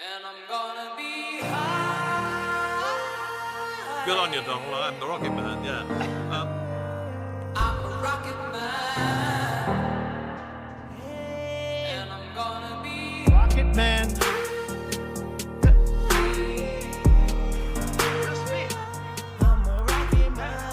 And I'm gonna be high. Good on you, Donald. I'm the Rocket Man, yeah. I'm a rocket man. And I'm gonna be Rocket Man. I'm a rocket man.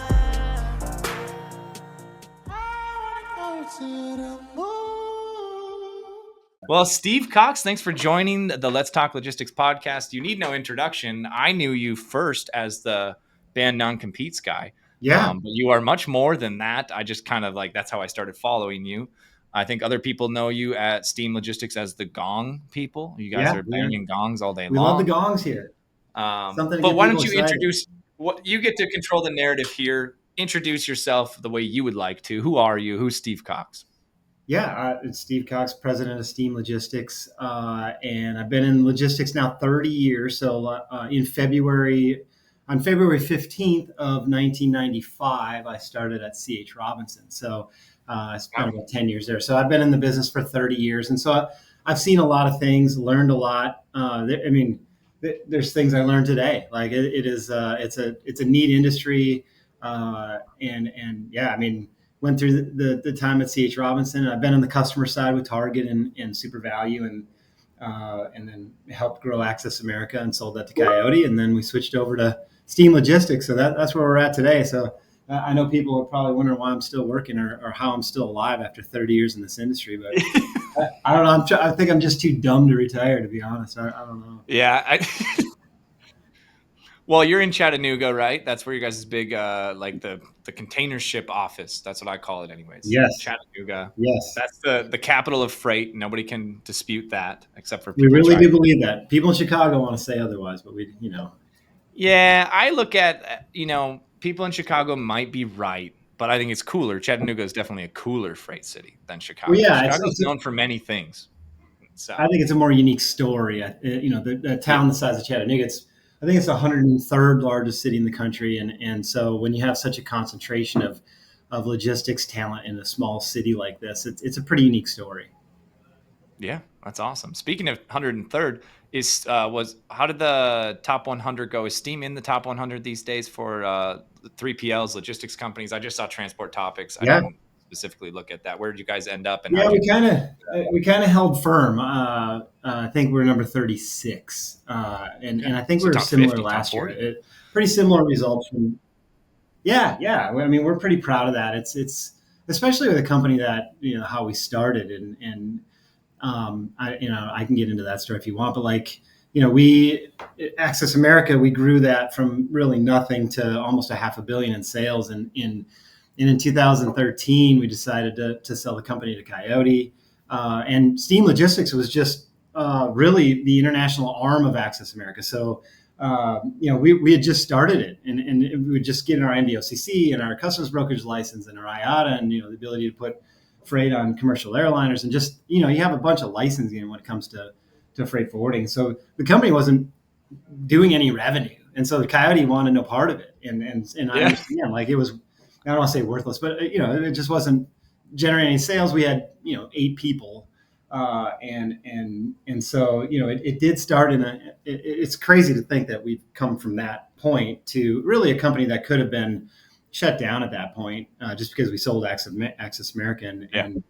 Well, Steve Cox, thanks for joining the Let's Talk Logistics podcast. You need no introduction. I knew you first as the band Non-Competes guy. Yeah. But you are much more than that. I just kind of that's how I started following you. I think other people know you at Steam Logistics as the Gong people. You guys are banging gongs all day We long. love the gongs here. But why don't you introduce what you get to control the narrative here? Introduce yourself the way you would like to. Who are you? Who's Steve Cox? Yeah, it's Steve Cox, president of Steam Logistics, and I've been in logistics now 30 years. So on February 15th of 1995, I started at C.H. Robinson. So I spent about 10 years there. So I've been in the business for 30 years, and so I've seen a lot of things, learned a lot. There's things I learned today. Like it's a neat industry, and yeah, I mean. Went through the time at C.H. Robinson. I've been on the customer side with Target and Super Value, and then helped grow Access America and sold that to Coyote. And then we switched over to Steam Logistics. So that's where we're at today. So I know people are probably wondering why I'm still working or how I'm still alive after 30 years in this industry. But I don't know. I think I'm just too dumb to retire, to be honest. I don't know. Yeah. Well, you're in Chattanooga, right? That's where you guys' big, the container ship office. That's what I call it, anyways. Yes. Chattanooga. Yes. That's the capital of freight. Nobody can dispute that, except for We people. really do believe that. People in Chicago want to say otherwise, but we. Yeah, I look at people in Chicago might be right, but I think it's cooler. Chattanooga is definitely a cooler freight city than Chicago. Well, yeah, Chicago's known for many things. So I think it's a more unique story. The town the size of Chattanooga, I think it's the 103rd largest city in the country, and so when you have such a concentration of logistics talent in a small city like this, it's a pretty unique story. Yeah, that's awesome. Speaking of 103rd, how did the top 100 go? Is Steam in the top 100 these days for 3PLs, logistics companies? I just saw Transport Topics. Yeah. I didn't specifically look at that. Where did you guys end up? And Yeah, we kind of held firm. I think we're number 36, and I think we were similar 50, last year. Pretty similar results from. Yeah. I mean, we're pretty proud of that. It's especially with a company that how we started, and I can get into that story if you want, but we Access America, we grew that from really nothing to almost $500 million in sales, and in 2013 we decided to sell the company to Coyote, and Steam Logistics was just really the international arm of Access America. So we had just started it, and we would just get our NVOCC and our customs brokerage license and our IATA, and the ability to put freight on commercial airliners, and just you have a bunch of licensing when it comes to freight forwarding. So the company wasn't doing any revenue, and so the Coyote wanted no part of it, and I understand, it was, I don't want to say worthless, but it just wasn't generating any sales. We had 8 people, and so it did start it's crazy to think that we've come from that point to really a company that could have been shut down at that point, just because we sold Access America, and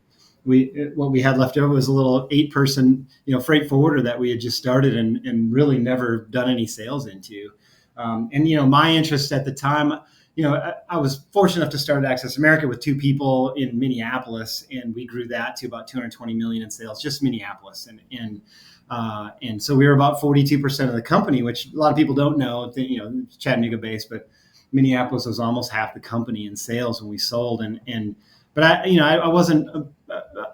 what we had left over was a little 8-person freight forwarder that we had just started and really never done any sales into. And my interest at the time, I was fortunate enough to start Access America with 2 people in Minneapolis, and we grew that to about $220 million in sales, just Minneapolis, and so we were about 42% of the company, which a lot of people don't know. Chattanooga based, but Minneapolis was almost half the company in sales when we sold, but I wasn't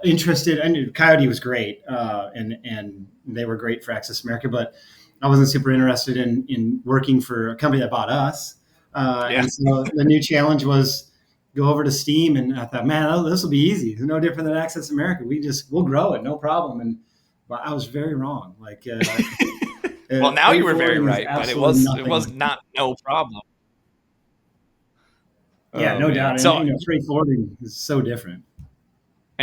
interested. I knew Coyote was great, and they were great for Access America, but I wasn't super interested in working for a company that bought us. And so the new challenge was go over to Steam, and I thought, man, this will be easy. It's no different than Access America. We'll grow it, no problem. And I was very wrong. Well, now you were very right, but it was not no problem. Yeah, no doubt. So freight forwarding is so different.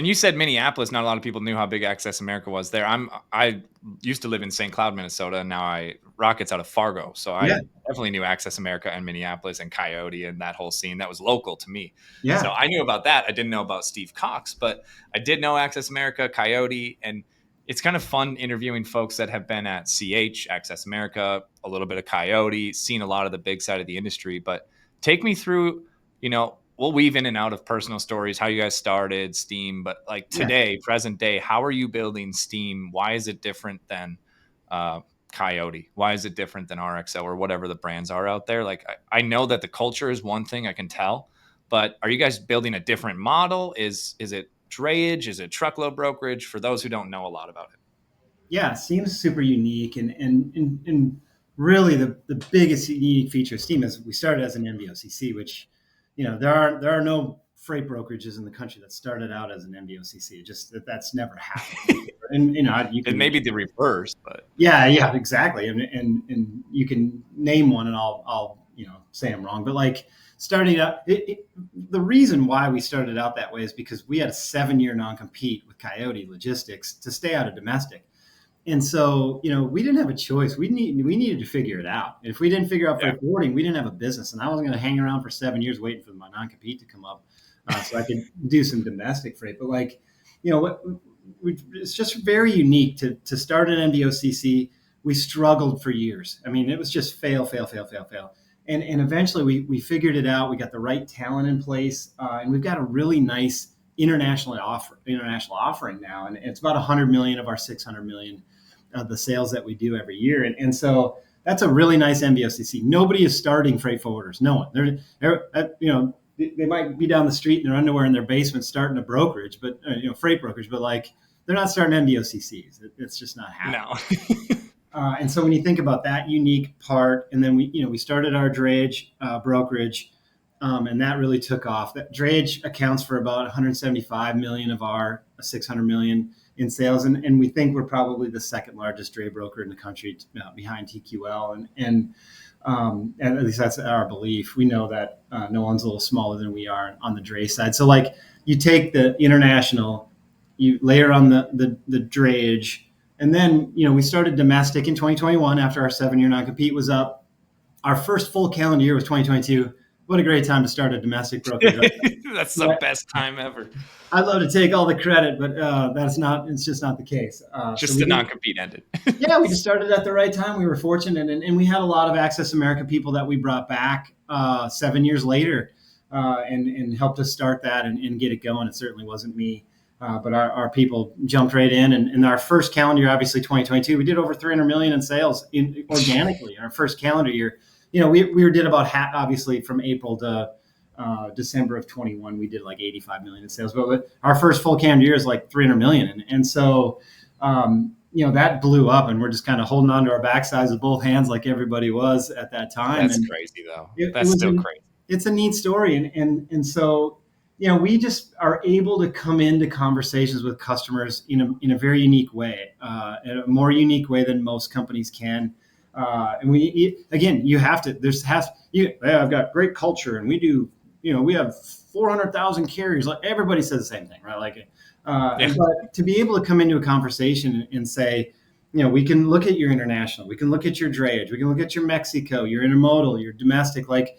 And you said Minneapolis. Not a lot of people knew how big Access America was there. I used to live in St. Cloud, Minnesota, and now Rocket's out of Fargo. So I Yeah, definitely knew Access America and Minneapolis and Coyote and that whole scene. That was local to me. So yeah, I knew about that. I didn't know about Steve Cox, but I did know Access America, Coyote, and it's kind of fun interviewing folks that have been at CH, Access America, a little bit of Coyote, seen a lot of the big side of the industry. But take me through, we'll weave in and out of personal stories, how you guys started Steam, but like yeah. today, present day, how are you building Steam? Why is it different than uh, Coyote? Why is it different than RXO or whatever the brands are out there? Like, I know that the culture is one thing I can tell, but are you guys building a different model? Is it drayage? Is it truckload brokerage? For those who don't know a lot about it. Yeah, Steam's super unique, and really the biggest unique feature of Steam is we started as an MBOCC, which there are no freight brokerages in the country that started out as an MBOCC. Just that's never happened. And you It can may be the reverse, but yeah, exactly, and you can name one, and I'll say I'm wrong, but like starting out, the reason why we started out that way is because we had a 7-year non-compete with Coyote Logistics to stay out of domestic. And so, we didn't have a choice. We needed to figure it out. If we didn't figure out yeah. freight forwarding, we didn't have a business. And I wasn't going to hang around for 7 years waiting for my non-compete to come up, so I could do some domestic freight. But like, what it's just very unique to start an MBOCC. We struggled for years. I mean, it was just fail, fail, fail, fail, fail. And eventually we figured it out. We got the right talent in place, and we've got a really nice international offering now. And it's about 100 million of our 600 million the sales that we do every year. And so that's a really nice MBOCC. Nobody is starting freight forwarders. No one. They might be down the street in their underwear in their basement starting a brokerage, but freight brokerage, but like they're not starting MBOCCs. It's just not happening. No. And so when you think about that unique part, and then we started our drayage brokerage, and that really took off. That drayage accounts for about 175 million of our 600 million in sales, and we think we're probably the second largest dray broker in the country, behind TQL, and at least that's our belief. We know that no one's a little smaller than we are on the dray side. So like you take the international, you layer on the drayage, and then we started domestic in 2021 after our 7-year non-compete was up. Our first full calendar year was 2022. What a great time to start a domestic brokerage. That's the best time ever. I'd love to take all the credit, but it's just not the case. Just the non-compete ended. Yeah, we just started at the right time. We were fortunate, and we had a lot of Access America people that we brought back 7 years later, and helped us start that and get it going. It certainly wasn't me. But our people jumped right in, and in our first calendar year, obviously 2022, we did over 300 million in sales organically in our first calendar year. We did about half, obviously from April to December of 21, we did like 85 million in sales. But our first full calendar year is like 300 million, and so that blew up, and we're just kind of holding on to our backsides with both hands, like everybody was at that time. That's And crazy, though. it That's was still crazy. It's a neat story, and so we just are able to come into conversations with customers in a very unique way, in a more unique way than most companies can. And you have to. I've got great culture, and we do. We have 400,000 carriers. Like everybody says the same thing, right? Like, but to be able to come into a conversation and say, we can look at your international, we can look at your drayage, we can look at your Mexico, your intermodal, your domestic, like.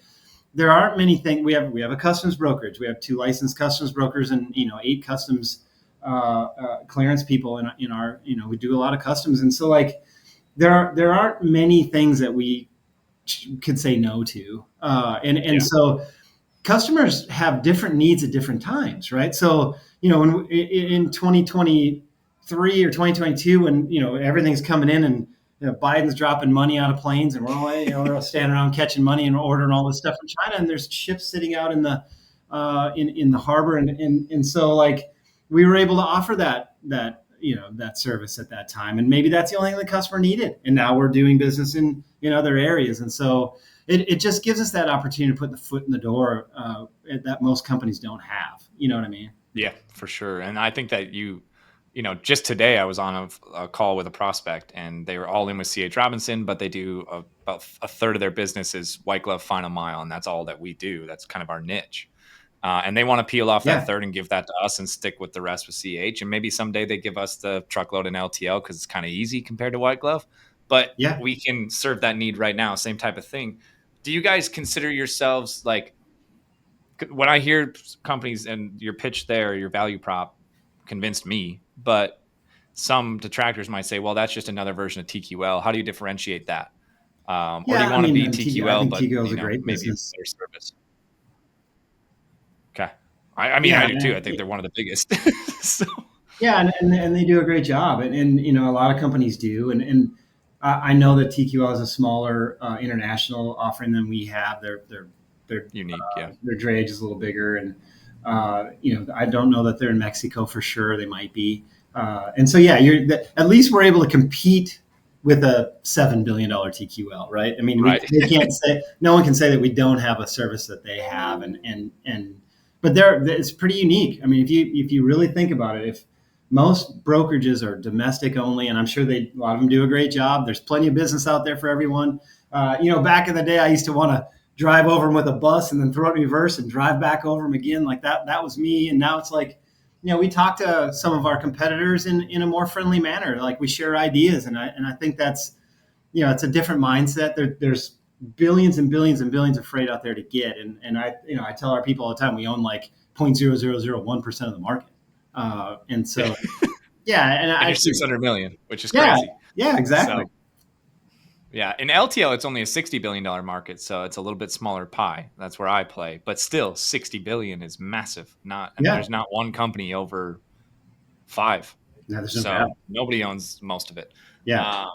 There aren't many things. We have a customs brokerage. We have 2 licensed customs brokers and 8 customs clearance people in our. We do a lot of customs, and so like there aren't many things that we could say no to, so customers have different needs at different times, right? So when in 2023 or 2022, when everything's coming in and Biden's dropping money out of planes, and we're all standing around catching money and ordering all this stuff from China, and there's ships sitting out in the in the harbor, and so like we were able to offer that service at that time, and maybe that's the only thing the customer needed, and now we're doing business in other areas, and so it just gives us that opportunity to put the foot in the door that most companies don't have. You know what I mean? Yeah, for sure. And I think that just today I was on a call with a prospect, and they were all in with C.H. Robinson, but they do about a third of their business is white glove final mile, and that's all that we do. That's kind of our niche. And they want to peel off Yeah. that third and give that to us and stick with the rest with CH. And maybe someday they give us the truckload and LTL because it's kind of easy compared to white glove. But Yeah. we can serve that need right now. Same type of thing. Do you guys consider yourselves like, when I hear companies and your pitch there, your value prop convinced me, but some detractors might say, well, that's just another version of TQL. How do you differentiate that? Or do Yeah. you I want to mean, be I TQL, think but TQL is a great maybe a business. better service? Okay. I mean, Yeah. I do too. I think they're one of the biggest. So, Yeah, and they do a great job, and a lot of companies do, and I know that TQL is a smaller international offering than we have. Their unique. Yeah. their drayage is a little bigger, and I don't know that they're in Mexico for sure. They might be, and so yeah, at least we're able to compete with a $7 billion TQL, right? I mean, Right. they can't say, no one can say that we don't have a service that they have, and but it's pretty unique. I mean, if you really think about it, if most brokerages are domestic only, and I'm sure a lot of them do a great job. There's plenty of business out there for everyone. Back in the day, I used to want to drive over them with a bus and then throw it in reverse and drive back over them again. Like that was me. And now it's like, we talk to some of our competitors in a more friendly manner. Like we share ideas, and I think that's, it's a different mindset. There's billions and billions and billions of freight out there to get, and I tell our people all the time we own like 0.0001% of the market. And so, yeah, and And you're 600 million, which is yeah, crazy. yeah, exactly. So, yeah, in LTL, it's only a $60 billion market, so it's a little bit smaller pie. That's where I play, but still, 60 billion is massive. There's not one company over 5, No, there's no so doubt. nobody owns most of it. Yeah,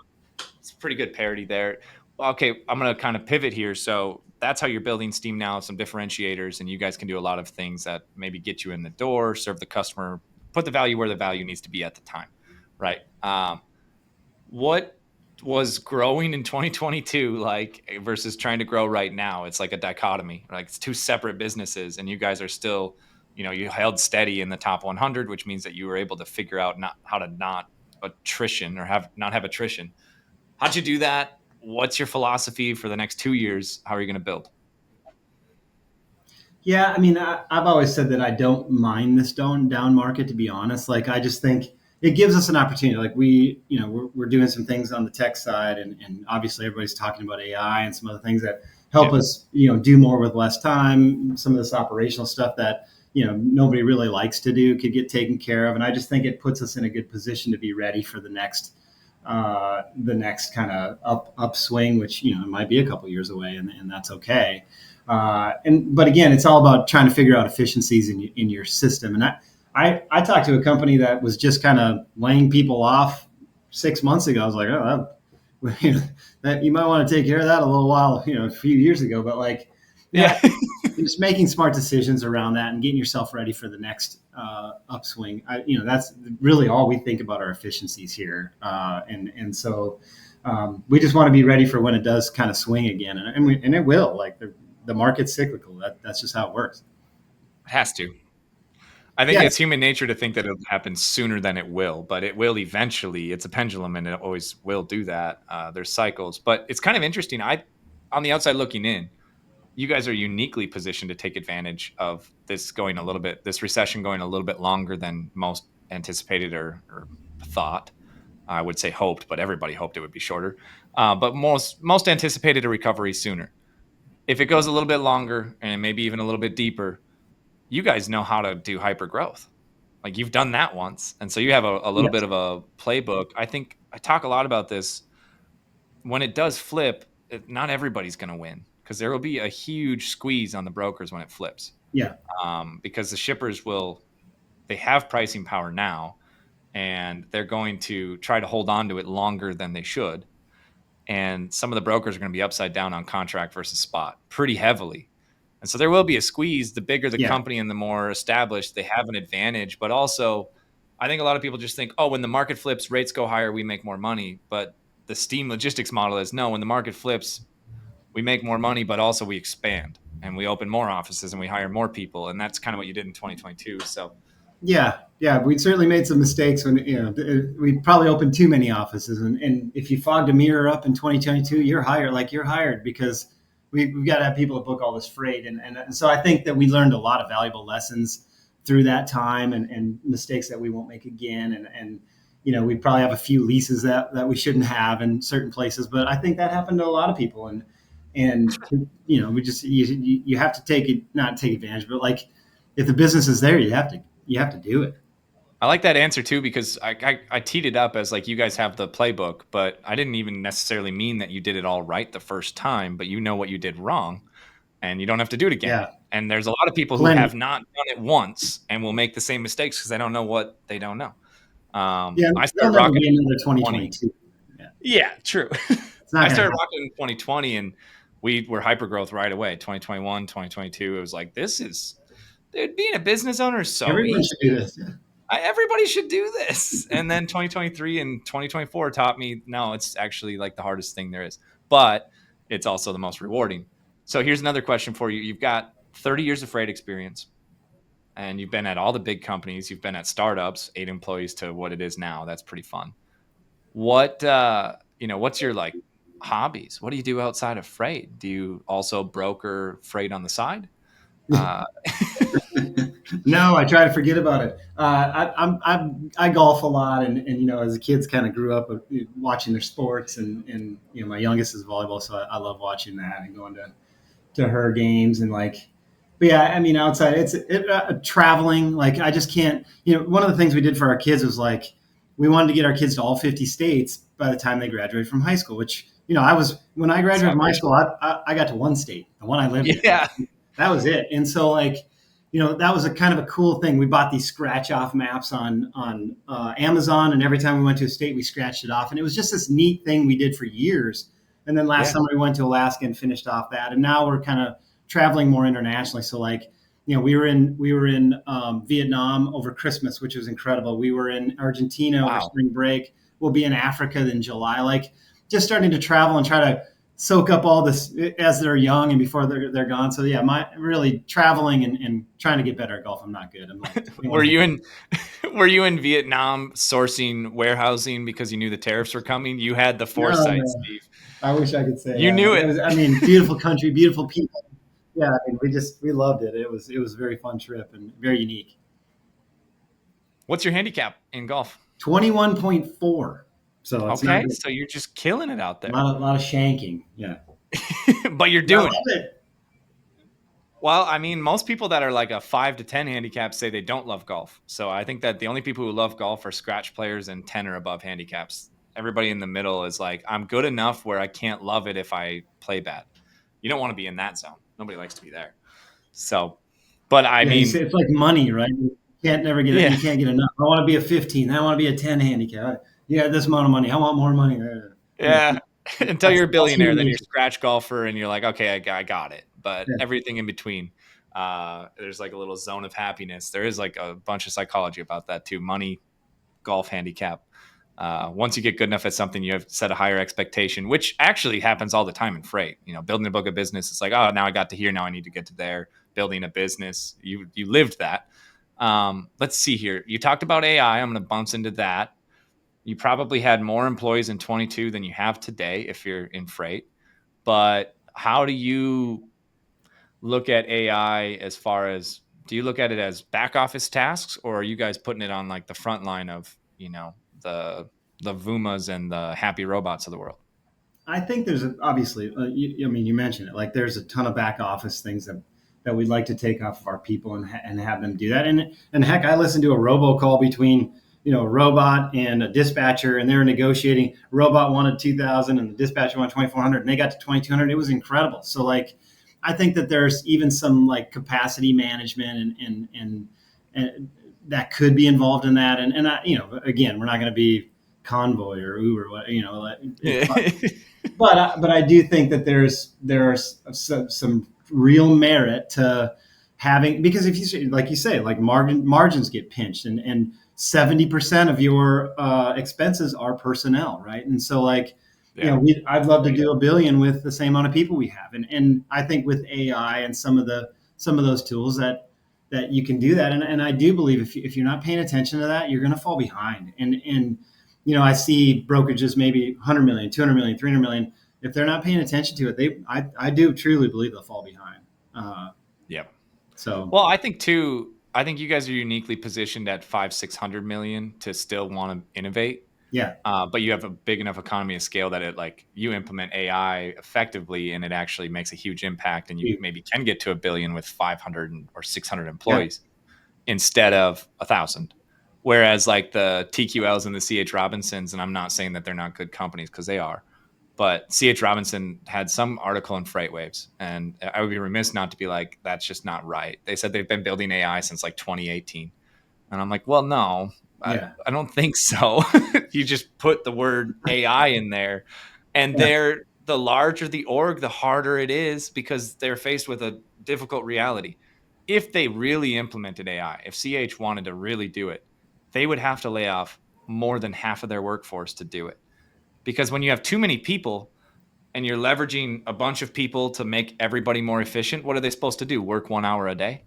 It's pretty good parity there. Well, okay, I'm gonna kind of pivot here. So that's how you're building Steam now, some differentiators, and you guys can do a lot of things that maybe get you in the door, serve the customer, put the value where the value needs to be at the time, right? What was growing in 2022 like versus trying to grow right now? It's like a dichotomy. Like it's two separate businesses, and you guys are still, you held steady in the top 100, which means that you were able to figure out how to not attrition or not have attrition. How'd you do that? What's your philosophy for the next 2 years? How are you going to build? yeah. I mean, I've always said that I don't mind this down market. To be honest, like I just think it gives us an opportunity. Like we're doing some things on the tech side, and obviously everybody's talking about AI and some other things that help us, do more with less time. Some of this operational stuff that nobody really likes to do could get taken care of, and I just think it puts us in a good position to be ready for the next kind of upswing, which might be a couple years away, and that's okay. But again, it's all about trying to figure out efficiencies in your system. And I talked to a company that was just kind of laying people off 6 months ago. I was like, oh, that you might want to take care of that a little while, a few years ago. But like, Yeah. just making smart decisions around that and getting yourself ready for the next upswing. That's really all we think about, our efficiencies here, and so we just want to be ready for when it does kind of swing again, and it will. Like the market's cyclical. That's just how it works. It has to. I think it's human nature to think that it'll happen sooner than it will, but it will eventually. It's a pendulum, and it always will do that. There's cycles, but it's kind of interesting. On the outside looking in, you guys are uniquely positioned to take advantage of this recession going a little bit longer than most anticipated or thought. I would say hoped, but everybody hoped it would be shorter. But most anticipated a recovery sooner. If it goes a little bit longer and maybe even a little bit deeper, you guys know how to do hyper growth. Like you've done that once. And so you have a little bit of a playbook. I think I talk a lot about this. When it does flip, not everybody's going to win because there will be a huge squeeze on the brokers when it flips. Yeah. Because the shippers they have pricing power now, and they're going to try to hold on to it longer than they should. And some of the brokers are going to be upside down on contract versus spot pretty heavily. And so there will be a squeeze. The bigger the company and the more established, they have an advantage. But also, I think a lot of people just think, oh, when the market flips, rates go higher, we make more money. But the Steam logistics model is no, when the market flips, we make more money, but also we expand and we open more offices and we hire more people. And that's kind of what you did in 2022. So yeah, we certainly made some mistakes when we probably opened too many offices. And if you fogged a mirror up in 2022, you're hired because we've got to have people to book all this freight. And so I think that we learned a lot of valuable lessons through that time, and mistakes that we won't make again. And we probably have a few leases that we shouldn't have in certain places, but I think that happened to a lot of people. And we just, you have to not take advantage, but like, if the business is there, you have to do it. I like that answer too, because I teed it up as like, you guys have the playbook, but I didn't even necessarily mean that you did it all right the first time, but you know what you did wrong and you don't have to do it again. Yeah. And there's a lot of people who have not done it once and will make the same mistakes because they don't know what they don't know. I started never rocking be another 2020. 2022. Yeah, true. It's not I started happen. rocking in 2020 and we were hyper growth right away. 2021, 2022. It was like, dude, being a business owner is so Everyone easy. should do this. Yeah. Everybody should do this. And then 2023 and 2024 taught me, no, it's actually like the hardest thing there is, but it's also the most rewarding. So here's another question for you. You've got 30 years of freight experience and you've been at all the big companies. You've been at startups, 8 employees to what it is now. That's pretty fun. What's your like hobbies? What do you do outside of freight? Do you also broker freight on the side? No, I try to forget about it. I golf a lot, and as a kids kind of grew up watching their sports, and my youngest is volleyball, so I love watching that and going to her games and like. But yeah, I mean, outside traveling, like I just can't. One of the things we did for our kids was like we wanted to get our kids to all 50 states by the time they graduated from high school. Which when I graduated from high school, I got to one state, the one I lived in. Yeah. That was it. And so like. That was a kind of a cool thing. We bought these scratch off maps on Amazon, and every time we went to a state, we scratched it off. And it was just this neat thing we did for years. And then last summer we went to Alaska and finished off that. And now we're kind of traveling more internationally. So like, we were in Vietnam over Christmas, which was incredible. We were in Argentina over spring break. We'll be in Africa in July. Like just starting to travel and try to soak up all this as they're young and before they're gone. So yeah, really traveling and trying to get better at golf. I'm not good. I'm like, were you in Vietnam sourcing warehousing because you knew the tariffs were coming? You had the foresight, no. Steve. I wish I could say you knew it. Beautiful country, beautiful people. Yeah, we loved it. It was a very fun trip and very unique. What's your handicap in golf? 21.4. So it's okay, so you're just killing it out there. A lot of shanking, yeah. But you're doing it. Well, I mean, most people that are like a 5 to 10 handicap say they don't love golf. So I think that the only people who love golf are scratch players and 10 or above handicaps. Everybody in the middle is like, I'm good enough where I can't love it if I play bad. You don't want to be in that zone. Nobody likes to be there. So, but I mean, it's like money, right? You can't never get it. You can't get enough. I want to be a 15. I want to be a 10 handicap. Yeah, this amount of money. I want more money. Yeah. Until you're a billionaire, then you're a scratch golfer and you're like, okay, I got it. But everything in between, there's like a little zone of happiness. There is like a bunch of psychology about that too. Money, golf, handicap. Once you get good enough at something, you have set a higher expectation, which actually happens all the time in freight. Building a book of business, it's like, oh, now I got to here. Now I need to get to there. Building a business. You lived that. Let's see here. You talked about AI. I'm going to bounce into that. You probably had more employees in 22 than you have today if you're in freight. But how do you look at AI as far as, do you look at it as back office tasks, or are you guys putting it on like the front line of, the Vumas and the happy robots of the world? I think there's obviously, you mentioned it, like there's a ton of back office things that we'd like to take off of our people and have them do that. And heck, I listened to a robocall between a robot and a dispatcher, and they were negotiating. Robot wanted 2,000 and the dispatcher wanted 2,400, and they got to 2,200. It was incredible. So like, I think that there's even some like capacity management and that could be involved in that. And again, we're not going to be Convoy or Uber, but I do think that there's some real merit to having, because if you like you say, like margins get pinched and 70% of your expenses are personnel, right? And so like, I'd love to do $1 billion with the same amount of people we have. And I think with AI and some of those tools that you can do that. And I do believe if you're not paying attention to that, you're going to fall behind. And I see brokerages maybe 100 million, 200 million, 300 million. if they're not paying attention to it, I do truly believe they'll fall behind. Yeah. So Well, I think too. I think you guys are uniquely positioned at 500-600 million to still want to innovate. yeah, But you have a big enough economy of scale that it like you implement AI effectively and it actually makes a huge impact, and you maybe can get to 1 billion with 500 or 600 yeah, employees instead of 1,000. Whereas like the TQLs and the CH Robinsons, and I'm not saying that they're not good companies because they are, but CH Robinson had some article in Freight Waves, and I would be remiss not to be like, that's just not right. They said they've been building AI since like 2018. And I'm like, well, no, yeah, I don't think so. You just put the word AI in there, and yeah, the larger the org, the harder it is because they're faced with a difficult reality. If they really implemented AI, if CH wanted to really do it, they would have to lay off more than half of their workforce to do it. Because when you have too many people and you're leveraging a bunch of people to make everybody more efficient, what are they supposed to do? Work 1 hour a day?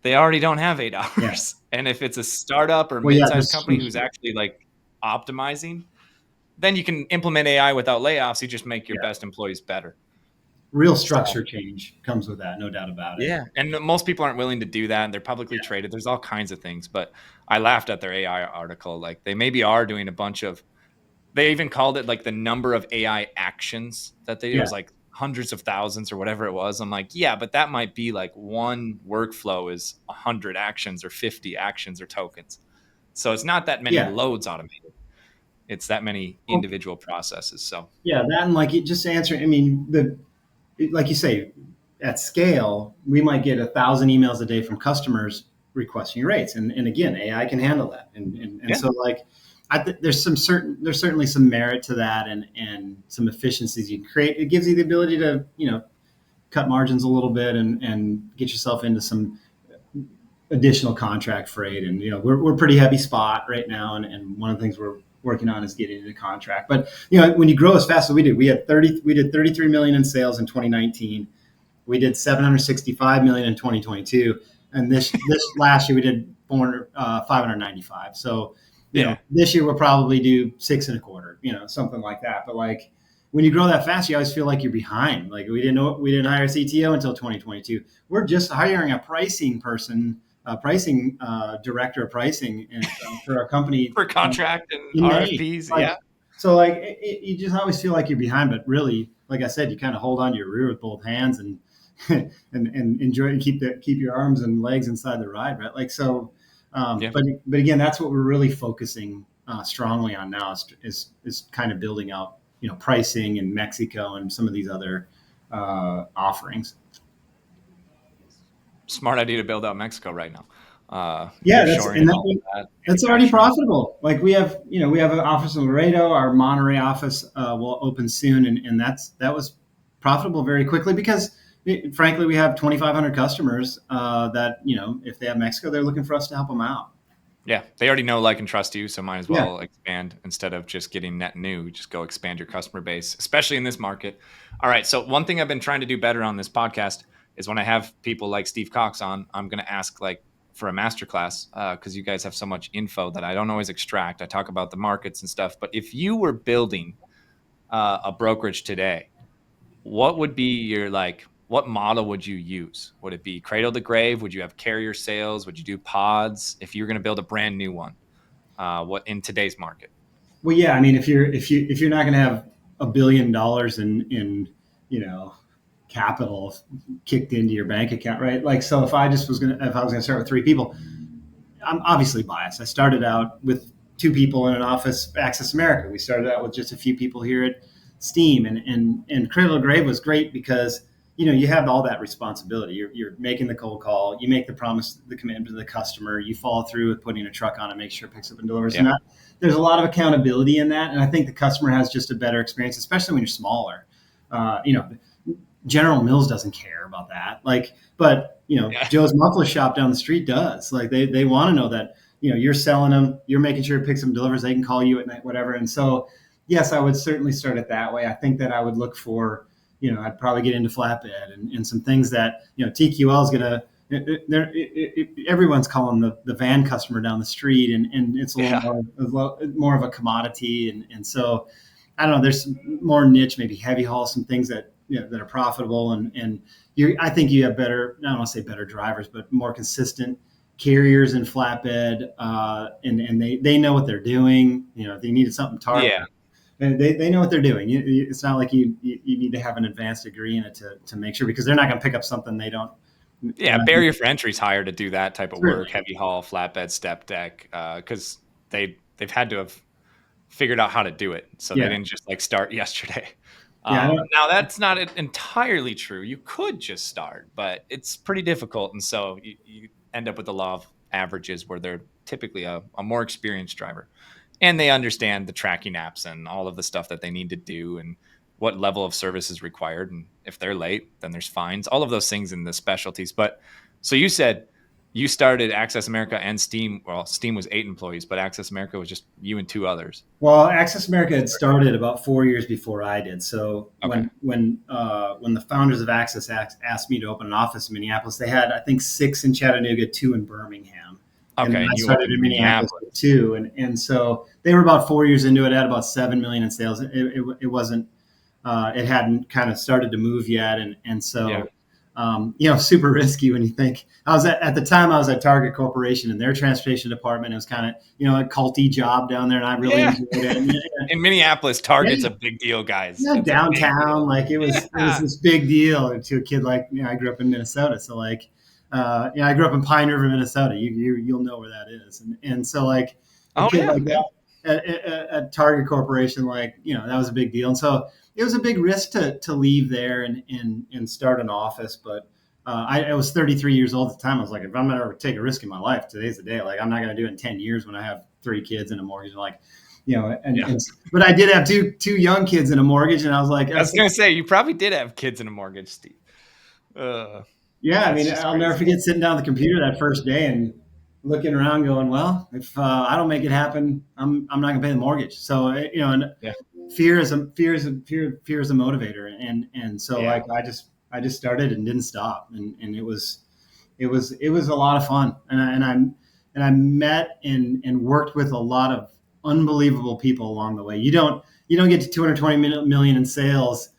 They already don't have 8 yeah. hours. And if it's a startup or Well, yeah, mid-sized there's company who's actually like optimizing, then you can implement AI without layoffs. You just make your yeah, best employees better. real So structure change comes with that, no doubt about it. yeah, and most people aren't willing to do that, and they're publicly Yeah, traded. There's all kinds of things, but I laughed at their AI article. Like they maybe are doing a bunch of. They even called it like the number of AI actions that they. It yeah, was like hundreds of thousands or whatever it was. I'm like, yeah, but that might be like one workflow is 100 actions or 50 actions or tokens. So it's not that many yeah. loads automated. It's that many Well, individual processes. So yeah, that and like it just answering. I mean, like you say, at scale, we might get 1,000 emails a day from customers requesting rates, and again, AI can handle that, and yeah, so like, there's certainly some merit to that, and some efficiencies you can create. It gives you the ability to cut margins a little bit and get yourself into some additional contract freight, and we're pretty heavy spot right now, and one of the things we're working on is getting into contract. But when you grow as fast as we did, we did 33 million in sales in 2019. We did 765 million in 2022, and this last year we did 595. So yeah, this year we'll probably do six and a quarter, something like that. But like when you grow that fast, you always feel like you're behind. Like we didn't hire a CTO until 2022. We're just hiring a pricing person, pricing director of pricing, for our company for contract and in May. RFPs. Like, Yeah, so like you just always feel like you're behind, but really, like I said, you kind of hold on to your rear with both hands and and enjoy and keep your arms and legs inside the ride, right? Like so. yeah. But again, that's what we're really focusing strongly on now is kind of building out pricing in Mexico and some of these other offerings. Smart idea to build out Mexico right now. Yeah, Nearshoring and all of that, that's already manufacturing. profitable. Like we have an office in Laredo. Our Monterey office will open soon, and that was profitable very quickly because, frankly, we have 2,500 customers that if they have Mexico, they're looking for us to help them out. Yeah, they already know, like, and trust you, so might as Yeah, well expand instead of just getting net new. Just go expand your customer base, especially in this market. All right, so one thing I've been trying to do better on this podcast is when I have people like Steve Cox on, I'm going to ask like for a masterclass because you guys have so much info that I don't always extract. I talk about the markets and stuff, but if you were building a brokerage today, what would be your like what model would you use? Would it be cradle to grave? Would you have carrier sales? Would you do pods if you're going to build a brand new one? What in today's market? well, yeah. I mean, if you're not going to have $1 billion in capital kicked into your bank account, right? Like, so if I was going to start with three people, I'm obviously biased. I started out with two people in an office, Access America. We started out with just a few people here at Steam, and Cradle to Grave was great because you have all that responsibility. You're making the cold call, you make the promise, the commitment to the customer, you follow through with putting a truck on and make sure it picks up and delivers. Yeah. And there's a lot of accountability in that, and I think the customer has just a better experience, especially when you're smaller. General Mills doesn't care about that. Like, but Yeah. Joe's Muffler Shop down the street does. Like, they want to know that you're selling them, you're making sure it picks them, delivers. They can call you at night, whatever. And so, yes, I would certainly start it that way. I think that I would look for, I'd probably get into flatbed and some things that TQL is gonna. Everyone's calling the van customer down the street, and it's a Yeah. little more of a commodity, and so I don't know, there's more niche, maybe heavy haul, some things that, that are profitable. And I think you have better, I don't want to say better drivers, but more consistent carriers and flatbed. And they know what they're doing. If they needed something target, Yeah. and they know what they're doing. It's not like you need to have an advanced degree in it to make sure, because they're not going to pick up something they don't. Yeah, barrier for entry is higher to do that type of Certainly. work, heavy haul, flatbed, step deck, because they've had to have figured out how to do it, so they Yeah. didn't just like start yesterday. Yeah. Now that's not entirely true. You could just start, but it's pretty difficult, and so you end up with the law of averages, where they're typically a more experienced driver, and they understand the tracking apps and all of the stuff that they need to do, and what level of service is required, and if they're late, then there's fines, all of those things in the specialties. But so you said you started Access America and Steam. Well, Steam was 8 employees, but Access America was just you and 2 others. Well, Access America had started about 4 years before I did. So Okay. when the founders of Access asked me to open an office in Minneapolis, they had, I think, 6 in Chattanooga, 2 in Birmingham. And Okay, then I and you started opened in in Minneapolis with 2, and so they were about 4 years into it. Had about 7 million in sales. It wasn't. It hadn't kind of started to move yet, and so. Yeah. Super risky when you think. I was at the time I was at Target Corporation in their transportation department. It was kind of, a culty job down there, and I really enjoyed it. And, In Minneapolis, Target's a big deal, guys. It's a big downtown, deal. like it was this big deal to a kid like, I grew up in Minnesota, so like, I grew up in Pine River, Minnesota. You'll know where that is, and so like a kid like that at Target Corporation, like, that was a big deal, and so it was a big risk to leave there and start an office. But I was 33 years old at the time. I was like, if I'm going to take a risk in my life, today's the day. Like, I'm not going to do it in 10 years when I have 3 kids and a mortgage. Like, but I did have two young kids and a mortgage. And I was like, I was going to say, you probably did have kids and a mortgage, Steve. Yeah. I mean, I'll never forget sitting down at the computer that first day and looking around going, well, if I don't make it happen, I'm not going to pay the mortgage. So, and fear is a motivator. And so like, I just started and didn't stop. And it was a lot of fun. And I met and worked with a lot of unbelievable people along the way. You don't get to 220 million in sales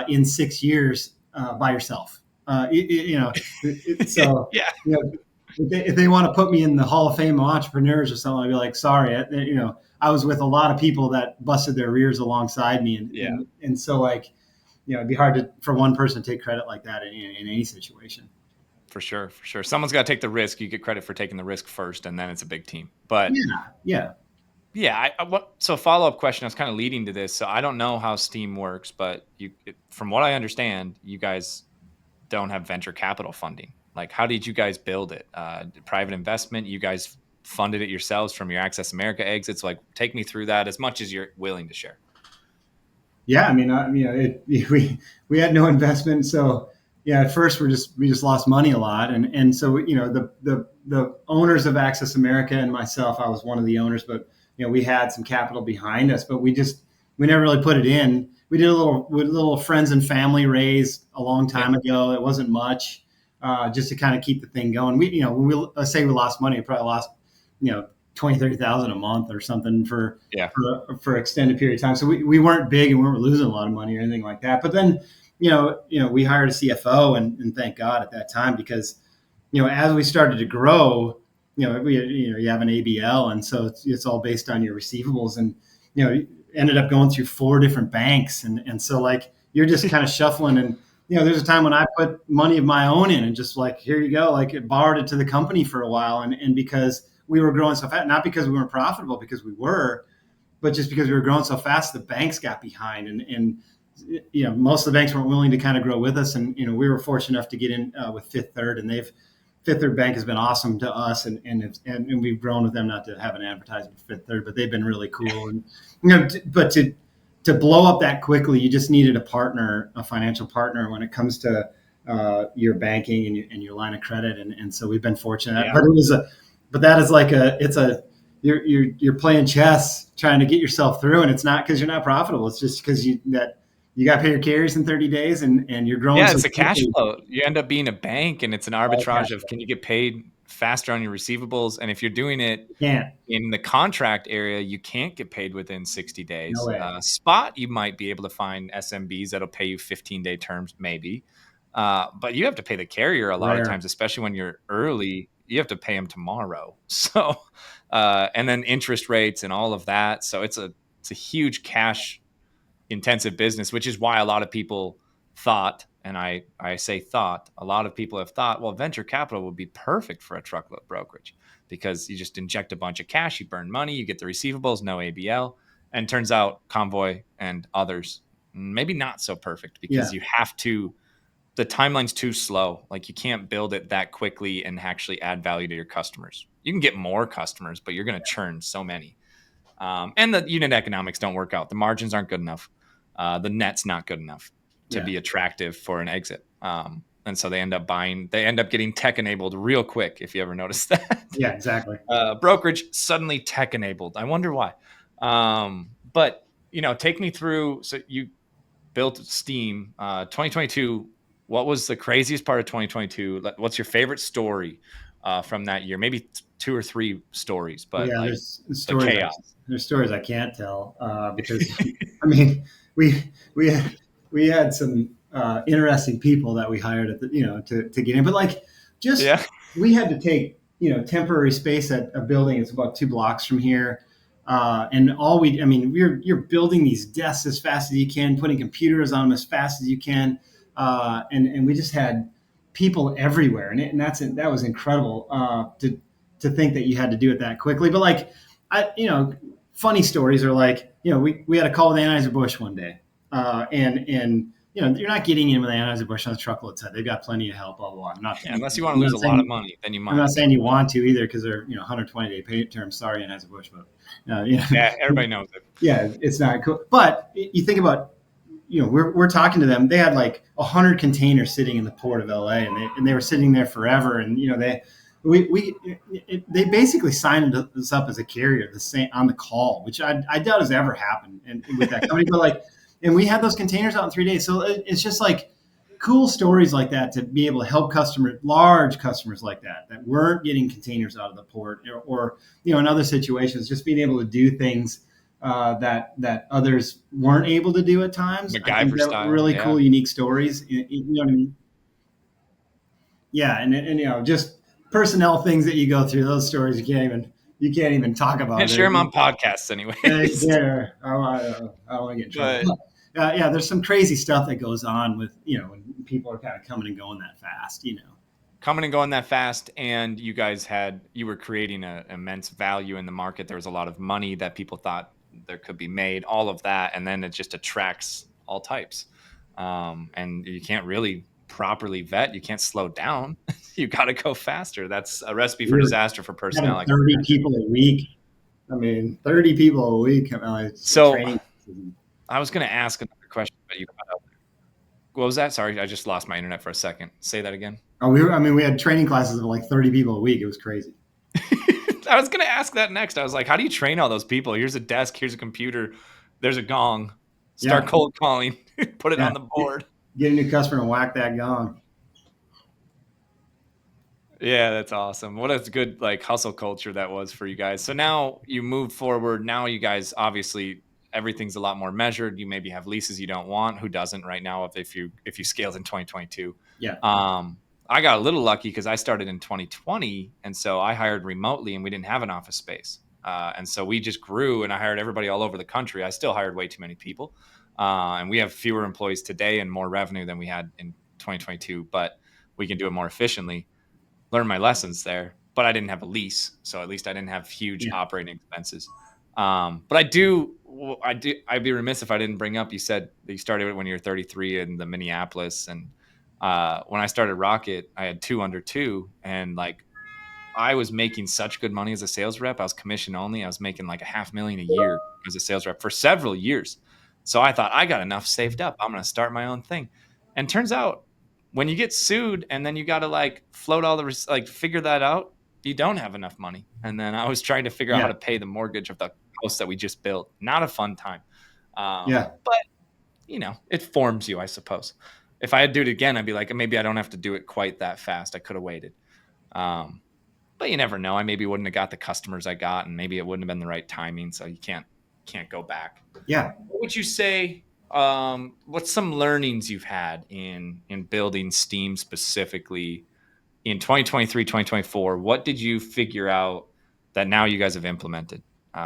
in 6 years by yourself. So if they want to put me in the Hall of Fame of entrepreneurs or something, I'd be like, sorry, I was with a lot of people that busted their rears alongside me, and so like, it'd be hard for one person to take credit like that in any situation. For sure. Someone's got to take the risk. You get credit for taking the risk first, and then it's a big team. But yeah. So a follow-up question. I was kind of leading to this. So I don't know how Steam works, but from what I understand, you guys don't have venture capital funding. Like, how did you guys build it? Private investment? You guys funded it yourselves from your Access America exits? Like, take me through that as much as you're willing to share. Yeah, I mean, we had no investment, so at first we just lost money a lot, and so the owners of Access America and myself, I was one of the owners, but we had some capital behind us, but we never really put it in. We did a little friends and family raise a long time ago. It wasn't much, just to kind of keep the thing going. Let's say we lost money, we probably lost, 20,000-30,000 a month or something for extended period of time. So we weren't big and we weren't losing a lot of money or anything like that. But then, we hired a CFO and thank God at that time, because, as we started to grow, you have an ABL, and so it's all based on your receivables, and, ended up going through 4 different banks. And so like, you're just kind of shuffling, and, there's a time when I put money of my own in and just like, here you go, like it borrowed it to the company for a while. And because we were growing so fast, not because we weren't profitable, because we were, but just because we were growing so fast, the banks got behind, and most of the banks weren't willing to kind of grow with us. And, we were fortunate enough to get in with Fifth Third, and Fifth Third Bank has been awesome to us, and we've grown with them, not to have an advertisement for Fifth Third, but they've been really cool. And, but to blow up that quickly, you just needed a financial partner when it comes to your banking and your line of credit. And so we've been fortunate, but that is like you're playing chess trying to get yourself through, and it's not because you're not profitable. It's just because you got to pay your carriers in 30 days and you're growing. Yeah, it's a cash flow. You end up being a bank, and it's an arbitrage of, can you get paid faster on your receivables. And if you're doing it Can't. in the contract area, you can't get paid within 60 No days. way. Spot, you might be able to find SMBs that'll pay you 15-day terms, maybe. But you have to pay the carrier a lot of Rare. times, especially when you're early. You have to pay them tomorrow. So, and then interest rates and all of that. So it's a huge cash intensive business, which is why a lot of people thought, and I say thought, a lot of people have thought, well, venture capital would be perfect for a truckload brokerage because you just inject a bunch of cash, you burn money, you get the receivables, no ABL. And turns out Convoy and others, maybe not so perfect because you have to, the timeline's too slow. Like you can't build it that quickly and actually add value to your customers. You can get more customers, but you're going to churn so many. And the unit economics don't work out. The margins aren't good enough. The net's not good enough to be attractive for an exit. And so they end up getting tech enabled real quick. If you ever noticed that. Yeah, exactly. Brokerage suddenly tech enabled. I wonder why. But take me through. So you built Steam, 2022. What was the craziest part of 2022? What's your favorite story from that year? Maybe 2 or 3 stories, but like there's the stories. chaos. There's stories I can't tell because I mean we had some interesting people that we hired at the to get in, but like we had to take temporary space at a building. It's about 2 blocks from here. And you're building these desks as fast as you can, putting computers on them as fast as you can, and we just had people everywhere, and that was incredible to think that you had to do it that quickly. But like, funny stories are like, we had a call with Anheuser-Busch one day, and you're not getting in with Anheuser-Busch on the truckload side. They've got plenty of help, blah, blah, blah. Unless you want to lose a lot of money, then you might. I'm not saying you want to either because they're 120-day pay terms. Sorry, Anheuser-Busch, but yeah, everybody knows it. Yeah, it's not cool. But you think about, we're talking to them. They had like 100 containers sitting in the port of LA, and they were sitting there forever. And they basically signed us up as a carrier the same on the call, which I doubt has ever happened with that company. But like, and we had those containers out in 3 days. So it's just like cool stories like that to be able to help large customers like that weren't getting containers out of the port, or in other situations, just being able to do things that others weren't able to do at times. MacGyver I think that style, really yeah. cool, unique stories. You know what I mean? Yeah, and just personnel things that you go through. Those stories you can't even talk about. And share them on podcasts anyway. Yeah, I don't want to get in trouble. Yeah, there's some crazy stuff that goes on with when people are kind of coming and going that fast. Coming and going that fast, and you guys were creating an immense value in the market. There was a lot of money that people thought there could be made, all of that, and then it just attracts all types. And you can't really properly vet. You can't slow down. You got to go faster. That's a recipe for disaster for personnel. 30 people a week. I mean, 30 people a week. So training. I was going to ask another question, but you got out there. What was that? Sorry, I just lost my internet for a second. Say that again. Oh, we had training classes of like 30 people a week. It was crazy. I was going to ask that next. I was like, how do you train all those people? Here's a desk. Here's a computer. There's a gong. Start cold calling. Put it on the board. Get a new customer and whack that gong. Yeah, that's awesome. What a good hustle culture that was for you guys. So now you move forward. Now you guys, obviously, everything's a lot more measured. You maybe have leases you don't want. Who doesn't right now if you scaled in 2022? Yeah. I got a little lucky because I started in 2020, and so I hired remotely, and we didn't have an office space. And so we just grew, and I hired everybody all over the country. I still hired way too many people. And we have fewer employees today and more revenue than we had in 2022, but we can do it more efficiently. Learn my lessons there, but I didn't have a lease. So at least I didn't have huge operating expenses. But I'd be remiss if I didn't bring up, you said that you started when you were 33 in the Minneapolis. And when I started Rocket, I had 2 under 2, and I was making such good money as a sales rep. I was commission only. I was making like $500,000 a year as a sales rep for several years. So I thought, I got enough saved up. I'm going to start my own thing. And turns out when you get sued and then you got to float all the, figure that out, you don't have enough money. And then I was trying to figure out how to pay the mortgage of the house that we just built. Not a fun time. But it forms you, I suppose. If I had to do it again, I'd be like, maybe I don't have to do it quite that fast. I could have waited. but you never know. I maybe wouldn't have got the customers I got, and maybe it wouldn't have been the right timing. So you can't go back. Yeah. What would you say? What's some learnings you've had in building Steam specifically in 2023, 2024? What did you figure out that now you guys have implemented?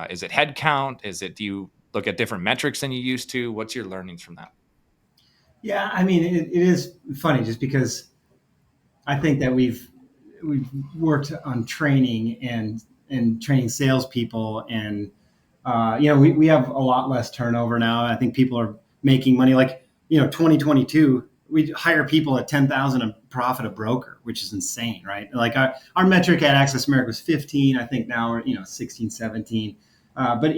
Is it headcount? Do you look at different metrics than you used to? What's your learnings from that? Yeah. I mean, it is funny just because I think that we've worked on training and training salespeople, and we have a lot less turnover now. I think people are making money. Like 2022, we hire people at 10,000 a profit a broker, which is insane, right? Like our metric at Access America was 15. I think now we're 16, 17. But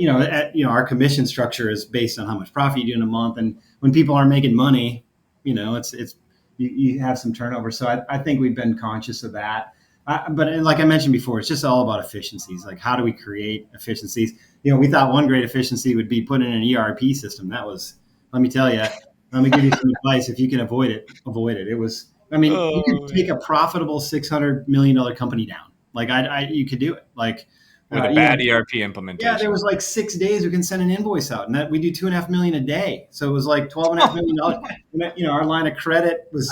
our commission structure is based on how much profit you do in a month, and when people aren't making money, it's you have some turnover. So I think we've been conscious of that. But like I mentioned before, it's just all about efficiencies. Like, how do we create efficiencies? We thought one great efficiency would be put in an ERP system. That was, let me tell you, let me give you some advice. If you can avoid it, avoid it. It was, you could take a profitable $600 million company down. Like you could do it. Like with a bad ERP implementation. Yeah, there was like 6 days we can send an invoice out, and that we do $2.5 million a day. So it was like $12.5 million. Our line of credit was,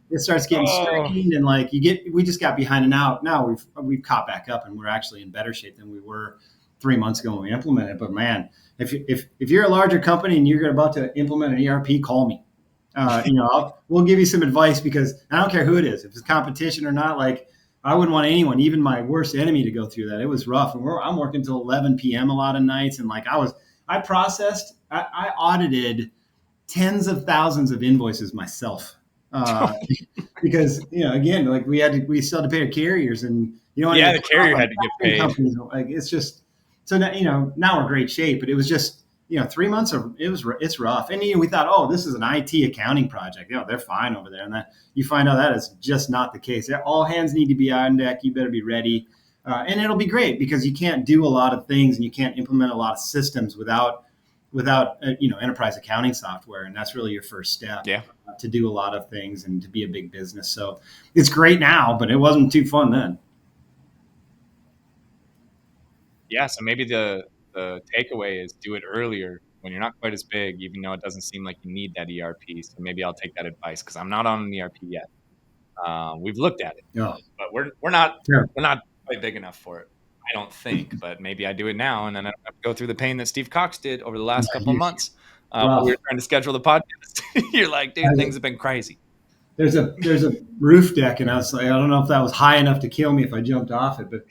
it starts getting strained, and like we just got behind, and now we've caught back up, and we're actually in better shape than we were 3 months ago when we implemented. But man, if you're a larger company and you're about to implement an ERP, call me. We'll give you some advice, because I don't care who it is, if it's competition or not. Like, I wouldn't want anyone, even my worst enemy, to go through that. It was rough. And I'm working till 11 p.m. a lot of nights. And like I audited tens of thousands of invoices myself. Because, again, like we still had to pay our carriers, and, the carrier had to get paid. Companies, like, it's just, so now, now we're in great shape, but it was just, 3 months of it's rough. And we thought, oh, this is an IT accounting project. They're fine over there. And that you find out that is just not the case. All hands need to be on deck. You better be ready. And it'll be great, because you can't do a lot of things, and you can't implement a lot of systems without enterprise accounting software. And that's really your first step to do a lot of things and to be a big business. So it's great now, but it wasn't too fun then. Yeah. So maybe the takeaway is do it earlier when you're not quite as big, even though it doesn't seem like you need that ERP. So maybe I'll take that advice, because I'm not on an ERP yet. We've looked at it, but we're not quite big enough for it, I don't think. But maybe I do it now, and then I don't have to go through the pain that Steve Cox did over the last couple of months when we were trying to schedule the podcast. You're like, dude, things have been crazy. There's a roof deck, and I was like, I don't know if that was high enough to kill me if I jumped off it, but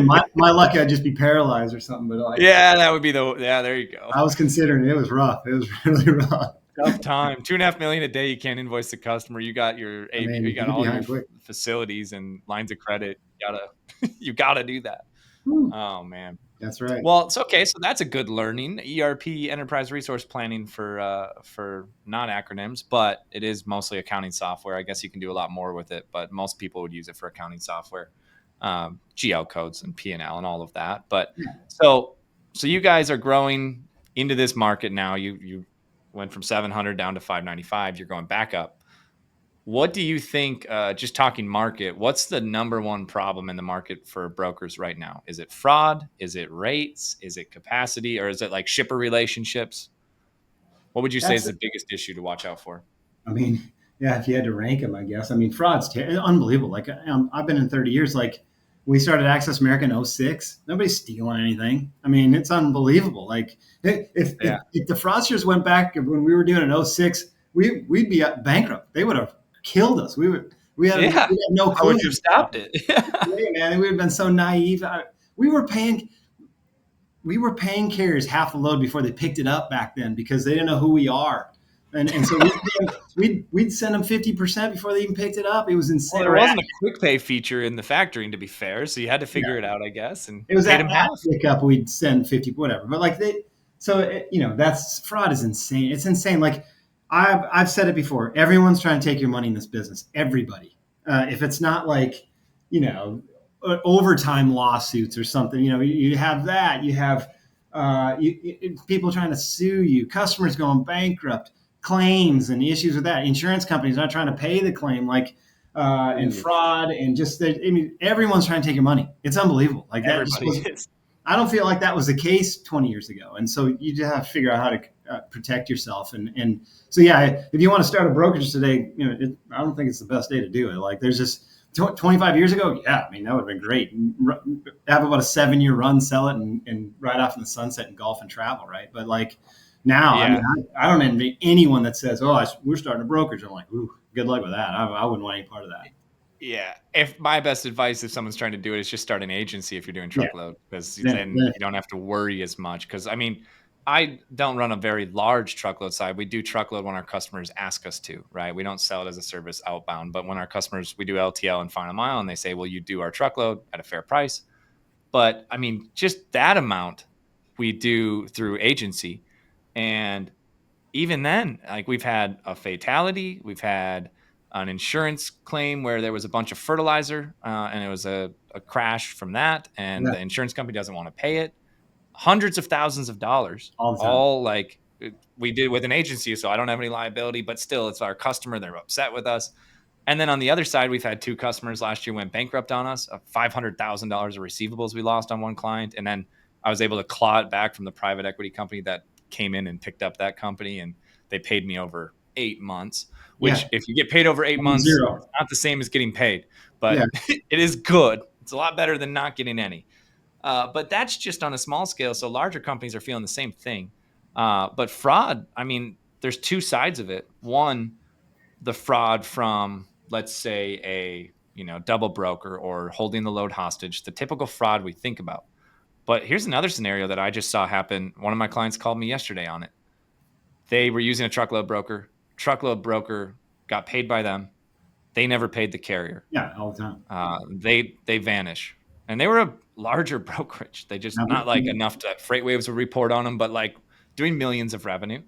my luck, I'd just be paralyzed or something. But that would be there you go. I was considering it. Was rough. It was really rough. Tough time. $2.5 million a day. You can't invoice the customer. You got your AP, you got all your facilities and lines of credit. You gotta do that. Oh man. That's right. Well, it's okay. So that's a good learning. ERP, enterprise resource planning, for non-acronyms, but it is mostly accounting software. I guess you can do a lot more with it, but most people would use it for accounting software, GL codes and P&L and all of that. But so you guys are growing into this market now. You went from 700 down to 595. You're going back up. What do you think, just talking market, what's the number one problem in the market for brokers right now? Is it fraud? Is it rates? Is it capacity? Or is it like shipper relationships? What would you say is the biggest issue to watch out for? If you had to rank them, I guess. Fraud's unbelievable. Like, I've been in 30 years. Like, we started Access America in 2006. Nobody's stealing anything. It's unbelievable. Like, if the fraudsters went back when we were doing it in 2006, we'd be bankrupt. They would have killed us. We had no clue. How would you have stopped it? Man, we would have been so naive. We were paying carriers half the load before they picked it up back then, because they didn't know who we are. And so we'd send them 50% before they even picked it up. It was insane. Well, there wasn't a quick pay feature in the factoring, to be fair, so you had to figure it out, I guess. And it was at pickup, we'd send 50, whatever. But like that's fraud is insane. It's insane. Like, I've said it before. Everyone's trying to take your money in this business. Everybody. If it's not like, overtime lawsuits or something, you have that. You have people trying to sue you, customers going bankrupt, claims and issues with that. Insurance companies not trying to pay the claim. Like, and fraud and just I mean, everyone's trying to take your money. It's unbelievable. Like that just Everybody was. is. I don't feel like that was the case 20 years ago. And so you just have to figure out how to protect yourself. And so, yeah, if you want to start a brokerage today, I don't think it's the best day to do it. Like there's just 25 years ago. Yeah. I mean, that would have been great. Have about a 7-year run, sell it and ride off in the sunset and golf and travel. Right. But like now, I mean, I don't envy anyone that says, we're starting a brokerage. I'm like, ooh, good luck with that. I wouldn't want any part of that. Yeah. If my best advice, if someone's trying to do it, is just start an agency if you're doing truckload, because then you don't have to worry as much. Because I mean, I don't run a very large truckload side. We do truckload when our customers ask us to, right? We don't sell it as a service outbound, but when our customers, we do LTL and final mile, and they say, "Will you do our truckload at a fair price?" But I mean, just that amount we do through agency, and even then, like we've had a fatality, we've had an insurance claim where there was a bunch of fertilizer and it was a crash from that, and the insurance company doesn't want to pay it. Hundreds of thousands of dollars, All the time. all like we did with an agency, so I don't have any liability, but still, it's our customer. They're upset with us. And then on the other side, we've had 2 customers last year went bankrupt on us. $500,000 of receivables we lost on one client, and then I was able to claw it back from the private equity company that came in and picked up that company, and they paid me over 8 months. Which, if you get paid over 8 months, it's not the same as getting paid, but it is good. It's a lot better than not getting any. But that's just on a small scale. So larger companies are feeling the same thing. But fraud, I mean, there's 2 sides of it. One, the fraud from, let's say, a double broker or holding the load hostage, the typical fraud we think about. But here's another scenario that I just saw happen. One of my clients called me yesterday on it. They were using a truckload broker. Truckload broker got paid by them. They never paid the carrier. Yeah, all the time. They vanish. And they were a larger brokerage. They just not like enough to FreightWaves would report on them, but like doing millions of revenue.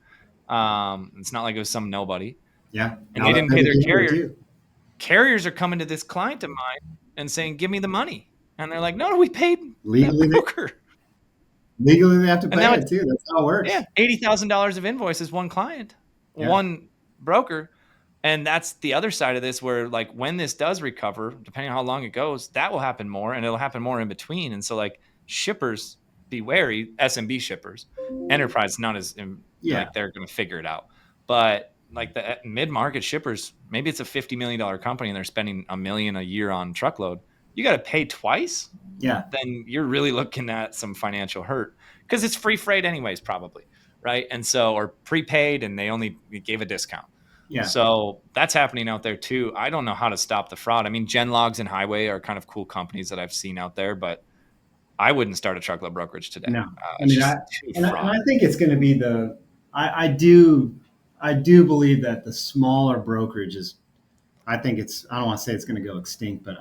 It's not like it was some nobody. Yeah. And they didn't pay their carrier. Carriers are coming to this client of mine and saying, "Give me the money." And they're like, "No, we paid legally. Broker." Legally, they have to pay it too. That's how it works. Yeah, $80,000 of invoices, one client, one broker. And that's the other side of this, where like when this does recover, depending on how long it goes, that will happen more, and it'll happen more in between. And so like shippers, be wary, SMB shippers, enterprise, not as like they're going to figure it out. But like the mid-market shippers, maybe it's a $50 million company and they're spending $1 million a year on truckload. You got to pay twice. Yeah. Then you're really looking at some financial hurt, because it's free freight anyways, probably. Right. And so, or prepaid, and they only gave a discount. Yeah. So that's happening out there too. I don't know how to stop the fraud. I mean, Genlogs and Highway are kind of cool companies that I've seen out there, but I wouldn't start a truckload brokerage today. No, I mean, I think it's going to be I do believe that the smaller brokerages, I don't want to say it's going to go extinct, but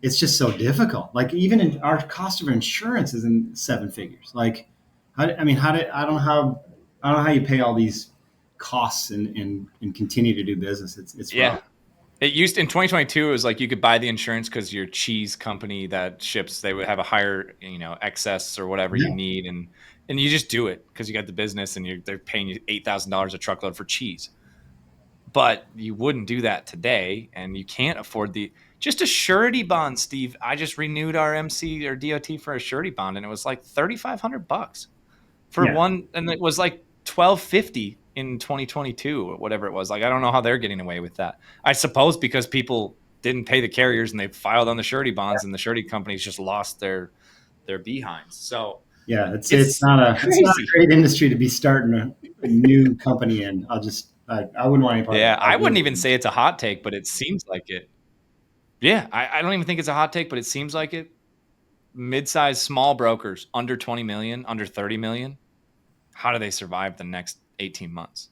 it's just so difficult. Like even our cost of insurance is in 7 figures. Like, I don't know how you pay all these costs and continue to do business. It's rough. It used in 2022, it was like you could buy the insurance because your cheese company that ships, they would have a higher, excess or whatever you need. And you just do it because you got the business and they're paying you $8,000 a truckload for cheese. But you wouldn't do that today, and you can't afford just a surety bond, Steve. I just renewed our MC or DOT for a surety bond, and it was like $3,500 for one. And it was like $1,250 in 2022 or whatever it was. Like, I don't know how they're getting away with that. I suppose because people didn't pay the carriers and they filed on the surety bonds, and the surety companies just lost their behinds. So it's not a great industry to be starting a new company in. I wouldn't want any part of it. Yeah, I wouldn't even say it's a hot take, but it seems like it. Yeah, I don't even think it's a hot take, but it seems like it. Mid-sized small brokers, under 20 million, under 30 million. How do they survive the next 18 months?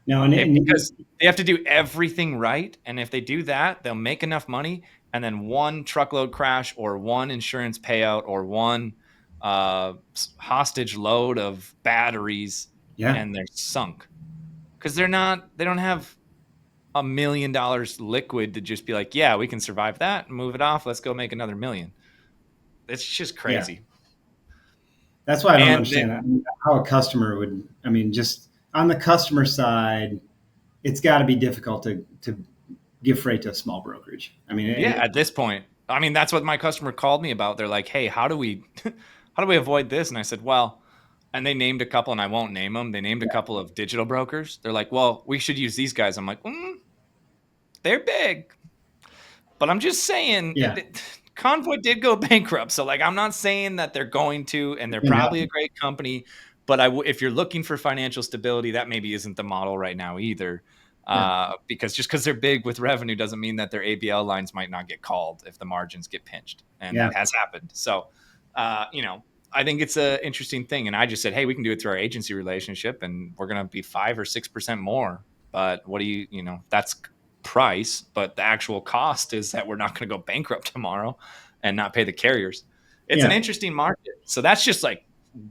No, because they have to do everything right. And if they do that, they'll make enough money. And then one truckload crash or one insurance payout or one hostage load of batteries, and they're sunk. Because they don't have $1 million liquid to just be like, yeah, we can survive that and move it off. Let's go make another $1 million. It's just crazy. Yeah. That's why I don't understand how a customer would. I mean, just on the customer side, it's got to be difficult to give freight to a small brokerage. I mean, At this point, I mean, that's what my customer called me about. They're like, "Hey, how do we avoid this?" And I said, "Well," and they named a couple, and I won't name them. They named a couple of digital brokers. They're like, "Well, we should use these guys." I'm like, "They're big." But I'm just saying, yeah, Convoy did go bankrupt. So, like, I'm not saying that they're going to, and they're it can probably a happen. great company. But if you're looking for financial stability, that maybe isn't the model right now either. Yeah, Because just because they're big with revenue doesn't mean that their ABL lines might not get called if the margins get pinched. And yeah, that has happened. So, I think it's an interesting thing. And I just said, hey, we can do it through our agency relationship, and we're going to be 5 or 6% more. But what do that's price, but the actual cost is that we're not going to go bankrupt tomorrow and not pay the carriers. It's an yeah, interesting market. So that's just like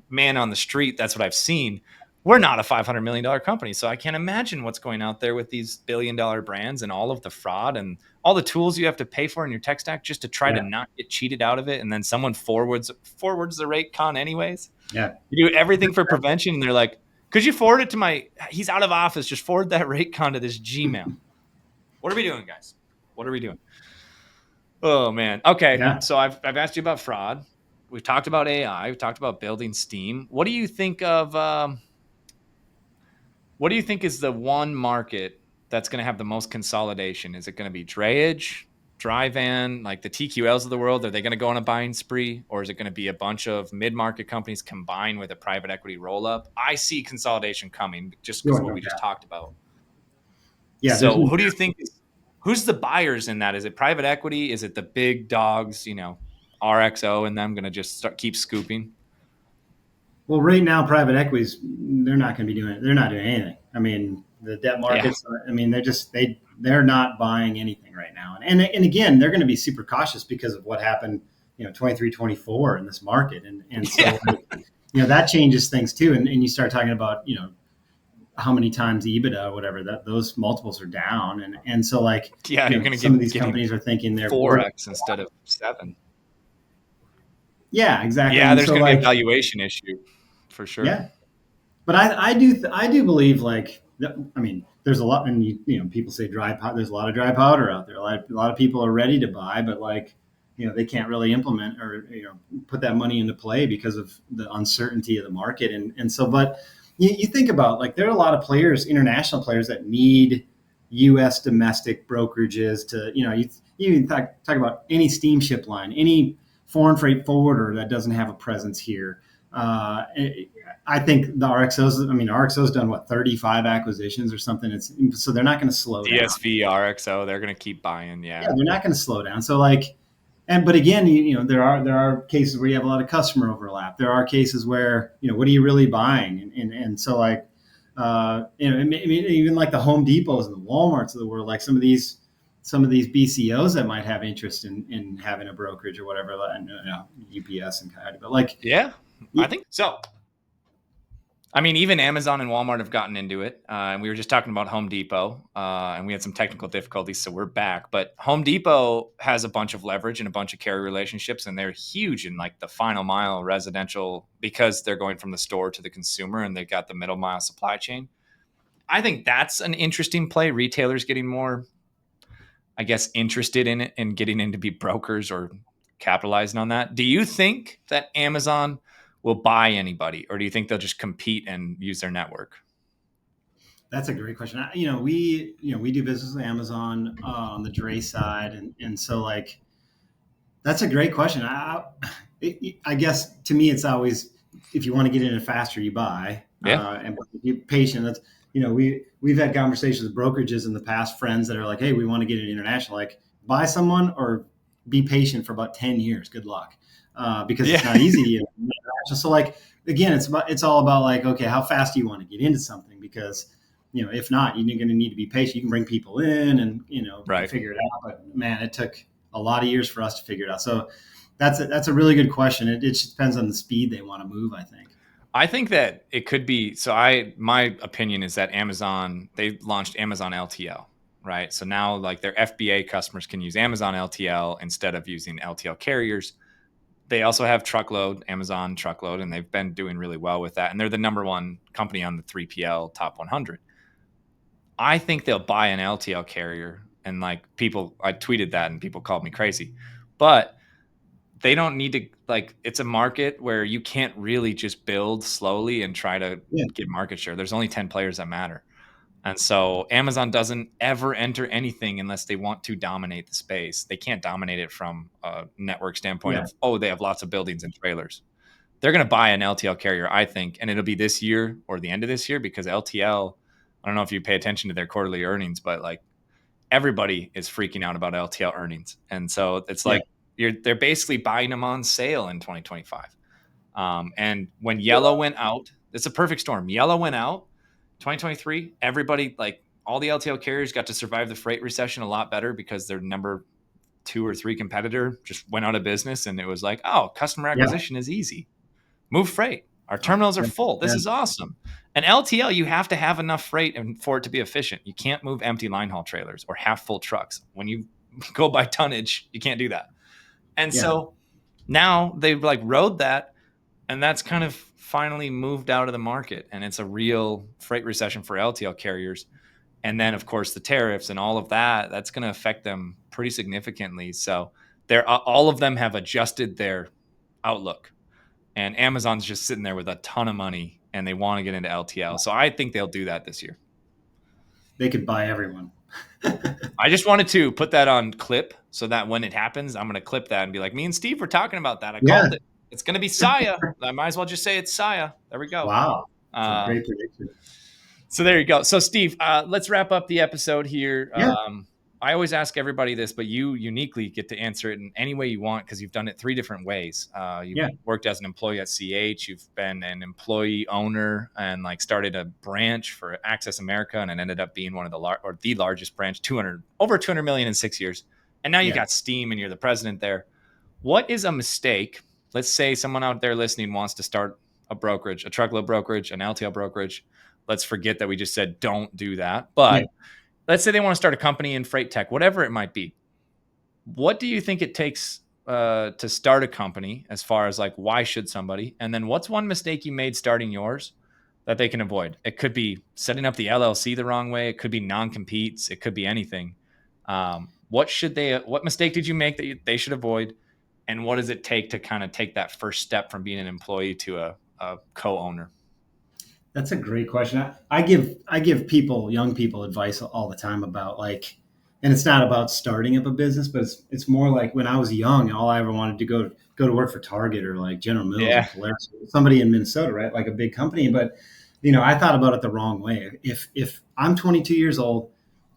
man on the street. That's what I've seen. We're not a $500 million company. So I can't imagine what's going out there with these billion-dollar brands and all of the fraud and all the tools you have to pay for in your tech stack just to try to yeah, not get cheated out of it. And then someone forwards the rate con anyways. yeah. You do everything for prevention. And they're like, could you forward it to he's out of office. Just forward that rate con to this Gmail. What are we doing, guys? What are we doing? Oh man. Okay. Yeah. So I've asked you about fraud. We've talked about AI. We've talked about building steam. What do you think of? What do you think is the one market that's going to have the most consolidation? Is it going to be drayage, dry van, like the TQLs of the world? Are they going to go on a buying spree, or is it going to be a bunch of mid-market companies combined with a private equity roll-up? I see consolidation coming just because of what we just talked about. Yeah. So who do you think who's the buyers in that? Is it private equity? Is it the big dogs, RXO and them going to just keep scooping? Well, right now, private equities, they're not going to be doing it. They're not doing anything. I mean, the debt markets, I mean, they're not buying anything right now. And again, they're going to be super cautious because of what happened, 23, 24 in this market. And so, that changes things too. And you start talking about, how many times EBITDA or whatever, that those multiples are down. And so you're going to some of these companies are thinking they're 4x instead of 7. Yeah, exactly. Yeah, And there's so going to be a valuation issue for sure. Yeah. But I do believe there's a lot, and people say dry powder. There's a lot of dry powder out there. A lot of people are ready to buy, but they can't really implement or put that money into play because of the uncertainty of the market. And so, but you think about there are a lot of players, international players that need U.S. domestic brokerages to you even talk about any steamship line, any foreign freight forwarder that doesn't have a presence here. I think the RXO's done 35 acquisitions or something. So they're not going to slow down. DSV, RXO, they're going to keep buying. Yeah, they're not going to slow down. So but again, there are cases where you have a lot of customer overlap. There are cases where what are you really buying? And so even like the Home Depots and the Walmarts of the world, like some of these BCOs that might have interest in having a brokerage or whatever, UPS and Coyote, but I think so. I mean, even Amazon and Walmart have gotten into it. And we were just talking about Home Depot, and we had some technical difficulties, so we're back. But Home Depot has a bunch of leverage and a bunch of carrier relationships, and they're huge in the final mile residential because they're going from the store to the consumer, and they've got the middle mile supply chain. I think that's an interesting play. Retailers getting more, I guess, interested in it and getting in to be brokers or capitalizing on that. Do you think that Amazon will buy anybody, or do you think they'll just compete and use their network? That's a great question. We do business with Amazon on the dray side, and so that's a great question. I guess to me it's always, if you want to get in it faster, you buy. And be patient. That's we've had conversations with brokerages in the past, friends that are like, hey, we want to get it international. Buy someone or be patient for about 10 years. Good luck. Because it's not easy. So again, it's all about okay, how fast do you want to get into something? Because if not, you're going to need to be patient. You can bring people in and figure it out. But man, it took a lot of years for us to figure it out. So that's a really good question. It just depends on the speed they want to move, I think. I think that it could be. So my opinion is that Amazon, they launched Amazon LTL, right? So now their FBA customers can use Amazon LTL instead of using LTL carriers. They also have truckload, Amazon truckload, and they've been doing really well with that. And they're the number one company on the 3PL top 100. I think they'll buy an LTL carrier And like I tweeted that and people called me crazy, but they don't need to, like, it's a market where you can't really just build slowly and try to Yeah. get market share. There's only 10 players that matter. And so Amazon doesn't ever enter anything unless they want to dominate the space. They can't dominate it from a network standpoint Yeah. of, oh, they have lots of buildings and trailers. They're going to buy an LTL carrier, I think, and it'll be this year or the end of this year, because LTL, I don't know if you pay attention to their quarterly earnings, but like everybody is freaking out about LTL earnings. And so it's Yeah. like they're basically buying them on sale in 2025. And when Yellow went out, it's a perfect storm. Yellow went out 2023. Everybody, like all the LTL carriers, got to survive the freight recession a lot better because their number 2 or 3 competitor just went out of business. And it was like, oh, customer Yeah. acquisition is easy. Move freight. Our terminals are full. This is awesome. And LTL, you have to have enough freight and for it to be efficient. You can't move empty line haul trailers or half full trucks. When you go by tonnage, you can't do that. And so now they've like rode that, and that's kind of finally moved out of the market. And it's a real freight recession for LTL carriers. And then, of course, the tariffs and all of that, that's going to affect them pretty significantly. So all of them have adjusted their outlook. And Amazon's just sitting there with a ton of money, and they want to get into LTL. So I think they'll do that this year. They could buy everyone. I just wanted to put that on clip so that when it happens, I'm going to clip that and be like, me and Steve were talking about that. I called it. It's going to be Saya. I might as well just say it's Saya. There we go. Wow. That's a great prediction. So there you go. So Steve, let's wrap up the episode here. Yeah. I always ask everybody this, but you uniquely get to answer it in any way you want because you've done it 3 different ways. You've worked as an employee at CH. You've been an employee owner and like started a branch for Access America, and it ended up being one of the largest branch, over 200 million in 6 years. And now you got Steam, and you're the president there. What is a mistake? Let's say someone out there listening wants to start a brokerage, a truckload brokerage, an LTL brokerage. Let's forget that we just said don't do that, but let's say they want to start a company in freight tech, whatever it might be. What do you think it takes to start a company, as far as like, why should somebody? And then what's one mistake you made starting yours that they can avoid? It could be setting up the LLC the wrong way. It could be non-competes. It could be anything. What mistake did you make that they should avoid? And what does it take to kind of take that first step from being an employee to a co-owner? That's a great question. I give people, young people, advice all the time about like, and it's not about starting up a business, but it's more like when I was young, all I ever wanted to go to work for Target or like General Mills or Polaris, somebody in Minnesota, right? Like a big company. But I thought about it the wrong way. If I'm 22 years old,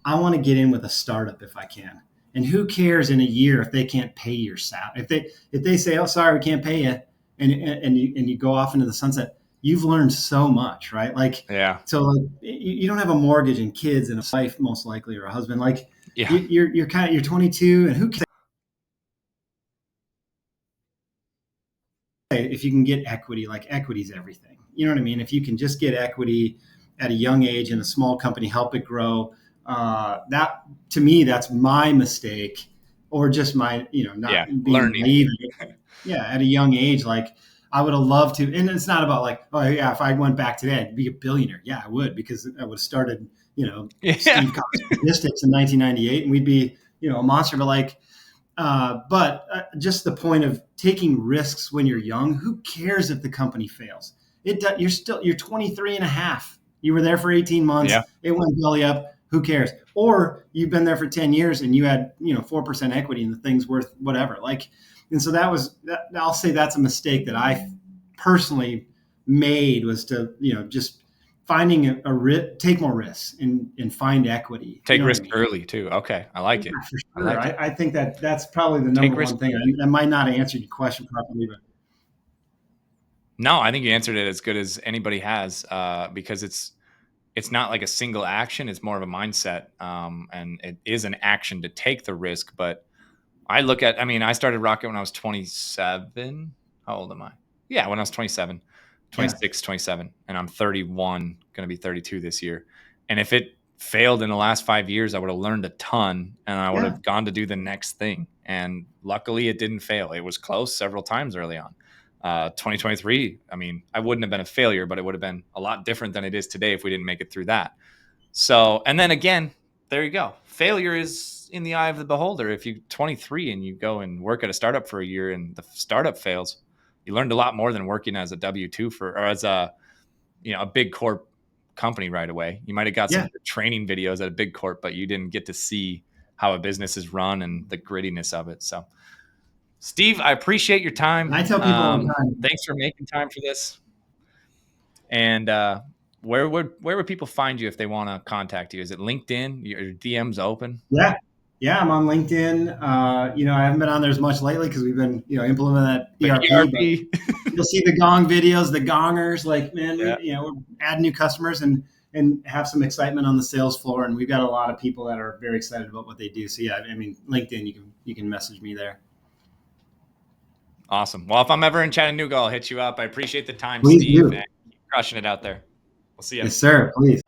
I want to get in with a startup if I can. And who cares in a year if they can't pay your salary? If they say, "Oh, sorry, we can't pay you," and you go off into the sunset, you've learned so much, right? Like, so like you don't have a mortgage and kids and a wife, most likely, or a husband. Like, you're 22, and who cares if you can get equity? Like, equity's everything. You know what I mean? If you can just get equity at a young age in a small company, help it grow. That, to me, that's my mistake, or just my, not being learning. naive. At a young age, like I would have loved to. And it's not about like, oh yeah, if I went back today, I'd be a billionaire. Yeah, I would, because I would have started, Steve Cox Logistics in 1998, and we'd be, a monster. But like, just the point of taking risks when you're young. Who cares if the company fails? You're 23 and a half. You were there for 18 months. It went belly up. Who cares? Or you've been there for 10 years and you had, 4% equity and the thing's worth whatever. Like, and so I'll say that's a mistake that I personally made, was to, just finding take more risks and find equity. Take risk early too. Okay. I like it. For sure. I think that's probably the number one thing. I might not have answered your question properly, but. No, I think you answered it as good as anybody has, because it's not like a single action. It's more of a mindset. And it is an action to take the risk. But I started Rocket when I was 27. How old am I? Yeah, when I was 27, 26, 27. And I'm 31, going to be 32 this year. And if it failed in the last 5 years, I would have learned a ton, and I would have gone to do the next thing. And luckily it didn't fail. It was close several times early on. 2023, I wouldn't have been a failure, but it would have been a lot different than it is today if we didn't make it through that. So, and then again, there you go. Failure is in the eye of the beholder. If you're 23 and you go and work at a startup for a year and the startup fails, you learned a lot more than working as a W-2 or as a big corp company right away. You might have got some training videos at a big corp, but you didn't get to see how a business is run and the grittiness of it. So, Steve, I appreciate your time. And I tell people all the time. Thanks for making time for this. And where would people find you if they want to contact you? Is it LinkedIn? Your DM's open? Yeah, I'm on LinkedIn. I haven't been on there as much lately because we've been, implementing that ERP. But you'll see the gong videos, the gongers. Like, man, we're adding new customers and have some excitement on the sales floor. And we've got a lot of people that are very excited about what they do. So yeah, I mean, LinkedIn, you can message me there. Awesome. Well, if I'm ever in Chattanooga, I'll hit you up. I appreciate the time, Please Steve. do. And keep crushing it out there. We'll see you. Yes, sir. Please.